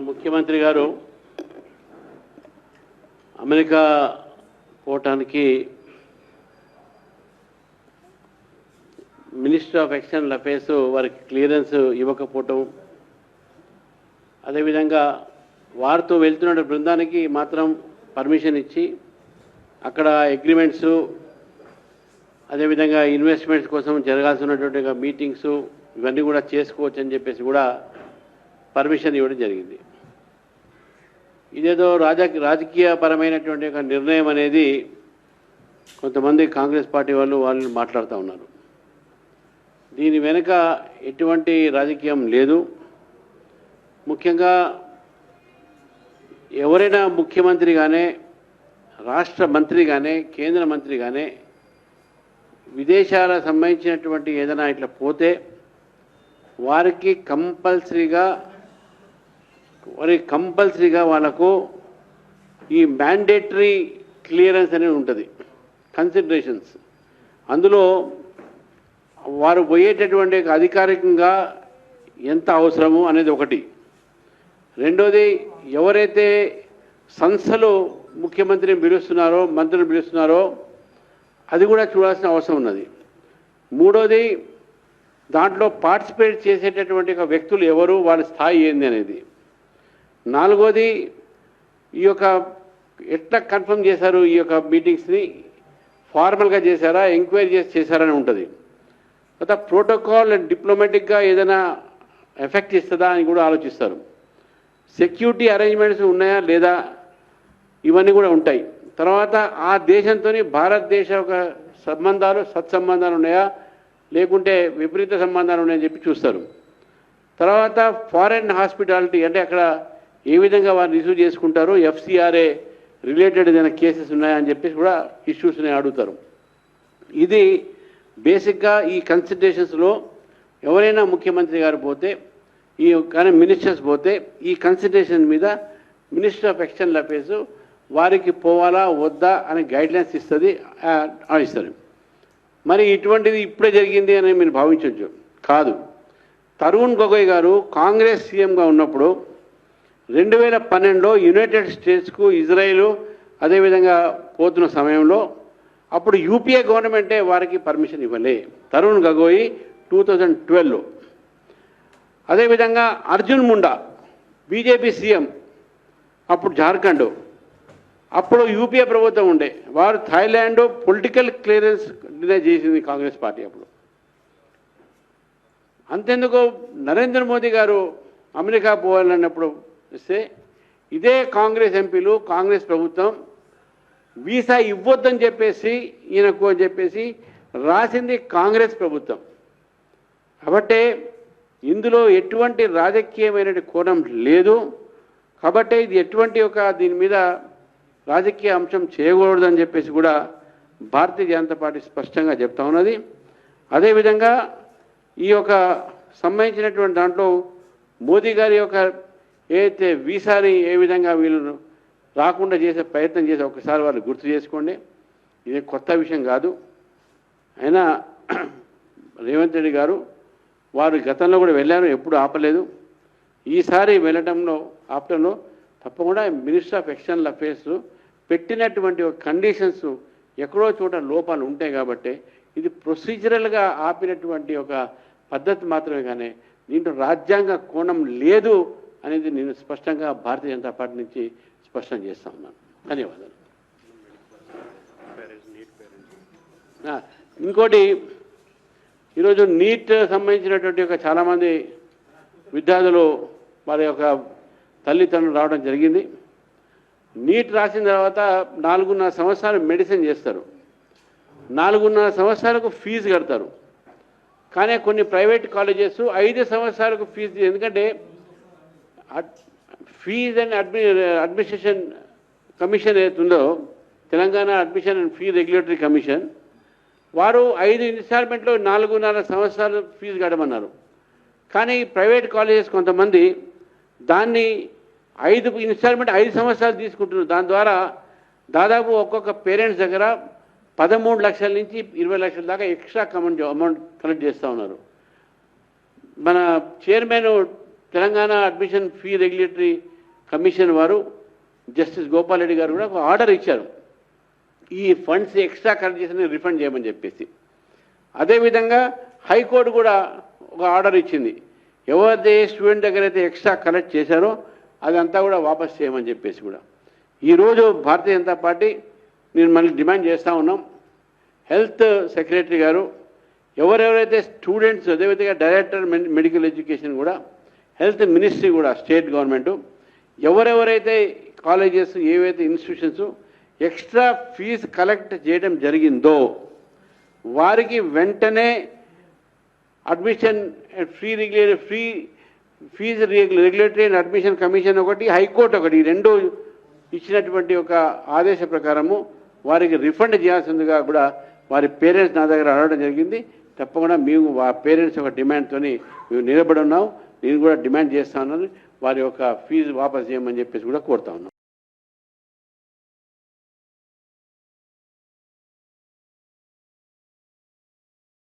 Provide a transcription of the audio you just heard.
ముఖ్యమంత్రి గారు అమెరికా పోవటానికి మినిస్టర్ ఆఫ్ ఎక్స్టర్నల్ అఫేర్స్ వారికి క్లియరెన్స్ ఇవ్వకపోవటం, అదేవిధంగా వారితో వెళ్తున్న బృందానికి మాత్రం పర్మిషన్ ఇచ్చి అక్కడ అగ్రిమెంట్స్, అదేవిధంగా ఇన్వెస్ట్మెంట్స్ కోసం జరగాల్సినటువంటి మీటింగ్స్ ఇవన్నీ కూడా చేసుకోవచ్చు అని చెప్పేసి కూడా పర్మిషన్ ఇవ్వడం జరిగింది. ఇదేదో రాజకీయపరమైనటువంటి ఒక నిర్ణయం అనేది కొంతమంది కాంగ్రెస్ పార్టీ వాళ్ళు మాట్లాడుతూ ఉన్నారు. దీని వెనుక ఎటువంటి రాజకీయం లేదు. ముఖ్యంగా ఎవరైనా ముఖ్యమంత్రిగానే, రాష్ట్ర మంత్రిగానే, కేంద్ర మంత్రిగానే విదేశాలకు సంబంధించినటువంటి ఏదైనా ఇట్లా పోతే వారికి కంపల్సరీగా వాళ్ళకు ఈ మ్యాండేటరీ క్లియరెన్స్ అనేది ఉంటుంది, కన్సిడరేషన్స్. అందులో వారు పోయేటటువంటి అధికారికంగా ఎంత అవసరము అనేది ఒకటి. రెండోది, ఎవరైతే సంస్థలు ముఖ్యమంత్రిని పిలుస్తున్నారో, మంత్రులను పిలుస్తున్నారో అది కూడా చూడాల్సిన అవసరం ఉన్నది. మూడోది, దాంట్లో పార్టిసిపేట్ చేసేటటువంటి వ్యక్తులు ఎవరు, వాళ్ళ స్థాయి ఏంది అనేది. నాలుగోది, ఈ యొక్క ఎట్లా కన్ఫర్మ్ చేశారు, ఈ యొక్క మీటింగ్స్ని ఫార్మల్గా చేశారా, ఎంక్వైరీ చేశారని ఉంటుంది. తర్వాత ప్రోటోకాల్ అండ్ డిప్లొమాటిక్గా ఏదైనా ఎఫెక్ట్ ఇస్తుందా అని కూడా ఆలోచిస్తారు. సెక్యూరిటీ అరేంజ్మెంట్స్ ఉన్నాయా లేదా, ఇవన్నీ కూడా ఉంటాయి. తర్వాత ఆ దేశంతో భారతదేశ ఒక సత్సంబంధాలు ఉన్నాయా, లేకుంటే విపరీత సంబంధాలు ఉన్నాయని చెప్పి చూస్తారు. తర్వాత ఫారెన్ హాస్పిటాలిటీ, అంటే అక్కడ ఏ విధంగా వారు రిసీవ్ చేసుకుంటారో, ఎఫ్సిఆర్ఏ రిలేటెడ్ ఏదైనా కేసెస్ ఉన్నాయా అని చెప్పేసి కూడా ఇష్యూస్ని అడుగుతారు. ఇది బేసిక్గా ఈ కన్సిడరేషన్స్లో ఎవరైనా ముఖ్యమంత్రి గారు పోతే, ఈ కానీ మినిస్టర్స్ పోతే ఈ కన్సిడరేషన్ మీద మినిస్టర్ ఆఫ్ ఎక్స్టర్నల్ అఫేర్స్ వారికి పోవాలా వద్దా అని గైడ్లైన్స్ ఇస్తుంది, ఇస్తారు. మరి ఇటువంటిది ఇప్పుడే జరిగింది అని మీరు భావించవచ్చు. కాదు. తరుణ్ గొగోయ్ గారు కాంగ్రెస్ సీఎంగా ఉన్నప్పుడు 2012లో యునైటెడ్ స్టేట్స్కు, ఇజ్రాయిల్ అదేవిధంగా పోతున్న సమయంలో అప్పుడు యూపీఏ గవర్నమెంటే వారికి పర్మిషన్ ఇవ్వలే. తరుణ్ గొగోయ్ 2012లో. అదేవిధంగా అర్జున్ ముండా బీజేపీ సీఎం, అప్పుడు జార్ఖండ్, అప్పుడు యూపీఏ ప్రభుత్వం ఉండే, వారు థాయిలాండ్ పొలిటికల్ క్లియరెన్స్ డినై చేసింది కాంగ్రెస్ పార్టీ అప్పుడు. అంతెందుకు నరేంద్ర మోదీ గారు అమెరికా పోవాలన్నప్పుడు ఇస్తే ఇదే కాంగ్రెస్ ఎంపీలు, కాంగ్రెస్ ప్రభుత్వం వీసా ఇవ్వొద్దని చెప్పేసి ఈయనకు అని చెప్పేసి రాసింది కాంగ్రెస్ ప్రభుత్వం. కాబట్టి ఇందులో ఎటువంటి రాజకీయమైన కోణం లేదు. కాబట్టి ఇది ఎటువంటి దీని మీద రాజకీయ అంశం చేయకూడదని చెప్పేసి కూడా భారతీయ జనతా పార్టీ స్పష్టంగా చెప్తా ఉన్నది. అదేవిధంగా ఈ యొక్క సంబంధించినటువంటి దాంట్లో మోదీ గారి యొక్క ఏదైతే వీసాని ఏ విధంగా వీళ్ళు రాకుండా చేసే ప్రయత్నం చేసి ఒకసారి వాళ్ళు గుర్తు చేసుకోండి. ఇది కొత్త విషయం కాదు. అయినా రేవంత్ రెడ్డి గారు వారు గతంలో కూడా వెళ్ళారు, ఎప్పుడు ఆపలేదు. ఈసారి ఆపటంలో తప్పకుండా మినిస్టర్ ఆఫ్ ఎక్స్టర్నల్ అఫేర్స్ పెట్టినటువంటి కండిషన్స్ ఎక్కడో చోట లోపాలు ఉంటాయి. కాబట్టి ఇది ప్రొసీజరల్గా ఆపినటువంటి ఒక పద్ధతి మాత్రమే, కానీ దీంట్లో రాజ్యాంగ కోణం లేదు అనేది నేను స్పష్టంగా భారతీయ జనతా పార్టీ నుంచి స్పష్టం చేస్తా ఉన్నాను. ధన్యవాదాలు. ఇంకోటి, ఈరోజు నీట్ సంబంధించినటువంటి చాలామంది విద్యార్థులు వారి యొక్క తల్లిదండ్రులు రావడం జరిగింది. నీట్ రాసిన తర్వాత 4.5 సంవత్సరాలు మెడిసిన్ చేస్తారు, 4.5 సంవత్సరాలకు ఫీజు కడతారు. కానీ కొన్ని ప్రైవేట్ కాలేజెస్ 5 సంవత్సరాలకు ఫీజు, ఎందుకంటే ఫీజ్ అండ్ అడ్మినిస్ట్రేషన్ కమిషన్ ఏదైతుందో, Telangana admission and fee regulatory commission, వారు 5 ఇన్స్టాల్మెంట్లో 4.5 సంవత్సరాలు ఫీజు కట్టమన్నారు. కానీ ప్రైవేట్ కాలేజెస్ కొంతమంది దాన్ని 5 ఇన్స్టాల్మెంట్ 5 సంవత్సరాలు తీసుకుంటున్నారు. దాని ద్వారా దాదాపు ఒక్కొక్క పేరెంట్స్ దగ్గర 13 లక్షల నుంచి 20 లక్షల దాకా ఎక్స్ట్రా అమౌంట్ కలెక్ట్ చేస్తూ ఉన్నారు. మన chairman Telangana admission fee regulatory commission వారు జస్టిస్ గోపాల్ రెడ్డి గారు కూడా ఒక ఆర్డర్ ఇచ్చారు, ఈ ఫండ్స్ ఎక్స్ట్రా కలెక్ట్ చేసిన రిఫండ్ చేయమని చెప్పేసి. అదేవిధంగా హైకోర్టు కూడా ఒక ఆర్డర్ ఇచ్చింది, ఎవరైతే స్టూడెంట్ దగ్గర అయితే ఎక్స్ట్రా కలెక్ట్ చేశారో అదంతా కూడా వాపస్ చేయమని చెప్పేసి కూడా. ఈరోజు భారతీయ జనతా పార్టీ నేను మళ్ళీ డిమాండ్ చేస్తూ ఉన్నాం, హెల్త్ సెక్రటరీ గారు ఎవరెవరైతే స్టూడెంట్స్, అదేవిధంగా డైరెక్టర్ మెడికల్ ఎడ్యుకేషన్ కూడా, హెల్త్ మినిస్ట్రీ కూడా స్టేట్ గవర్నమెంటు ఎవరెవరైతే కాలేజెస్ ఏవైతే ఇన్స్టిట్యూషన్స్ ఎక్స్ట్రా ఫీజు కలెక్ట్ చేయడం జరిగిందో వారికి వెంటనే admission fee regulatory and admission commission ఒకటి, హైకోర్టు ఒకటి, ఈ రెండు ఇచ్చినటువంటి ఒక ఆదేశ ప్రకారము వారికి రిఫండ్ చేయాల్సిందిగా కూడా వారి పేరెంట్స్ నా దగ్గర అడగడం జరిగింది. తప్పకుండా మేము ఆ పేరెంట్స్ ఒక డిమాండ్తో మేము నిలబడి ఉన్నాం. నేను కూడా డిమాండ్ చేస్తా ఉన్నాను, వారి యొక్క ఫీజు వాపస్ చేయమని చెప్పేసి కూడా కోరుతా ఉన్నాం.